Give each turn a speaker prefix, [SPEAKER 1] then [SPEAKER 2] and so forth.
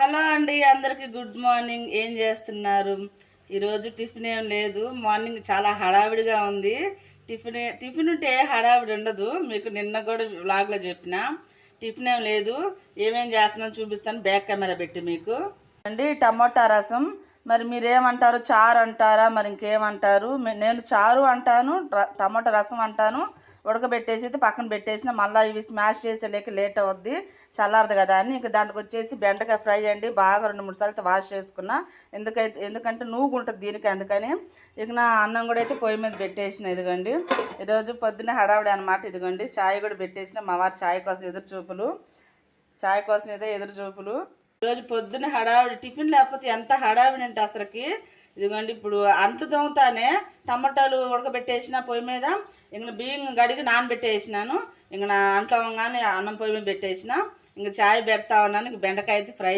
[SPEAKER 1] Hello అండి, అందరికీ good morning. ఏం చేస్తున్నారు? ఈరోజు టిఫిన్ ఏం లేదు. మార్నింగ్ చాలా హడావిడిగా ఉంది. టిఫిన్ ఉంటే హడావిడి ఉండదు. మీకు నిన్న కూడా వ్లాగ్లో చెప్పిన. టిఫిన్ ఏం లేదు. ఏమేం చేస్తున్నాను చూపిస్తాను బ్యాక్ కెమెరా పెట్టి మీకు అండి. టమోటా రసం. మరి మీరేమంటారు? చారు అంటారా? మరి ఇంకేమంటారు? నేను చారు అంటాను, టమోటా రసం అంటాను. ఉడకబెట్టేసి పక్కన పెట్టేసిన, మళ్ళీ ఇవి స్మాష్ చేసేలేక లేట్ అవుద్ది, చల్లారదు కదా అని. ఇంక దాంట్లోకి వచ్చేసి బెండకాయ ఫ్రై అండి. బాగా 2-3 సార్లు వాష్ చేసుకున్నా. ఎందుకంటే నూగు ఉంటుంది దీనికి, అందుకని. ఇక నా అన్నం కూడా అయితే పొయ్యి మీద పెట్టేసిన. ఇదిగోండి, ఈరోజు పొద్దున్న హడావిడి అనమాట. ఇదిగోండి, చాయ్ కూడా పెట్టేసిన. మా వారు చాయ్ కోసం ఎదురు చూపులు. ఈరోజు పొద్దున్న హడావిడి. టిఫిన్ లేకపోతే ఎంత హడావిడి అంటే అసలుకి. ఇదిగోండి, ఇప్పుడు అంట్లు తోముతానే టమాటాలు ఉడకబెట్టేసిన పొయ్యి మీద. ఇంక బియ్యం గడిగి నానబెట్టేసినాను. ఇంక నా అంట్లు అవ్వగానే అన్నం పొయ్యి మీద పెట్టేసిన. ఇంక చాయ్ పెడతా ఉన్నాను. ఇంక బెండకాయ అయితే ఫ్రై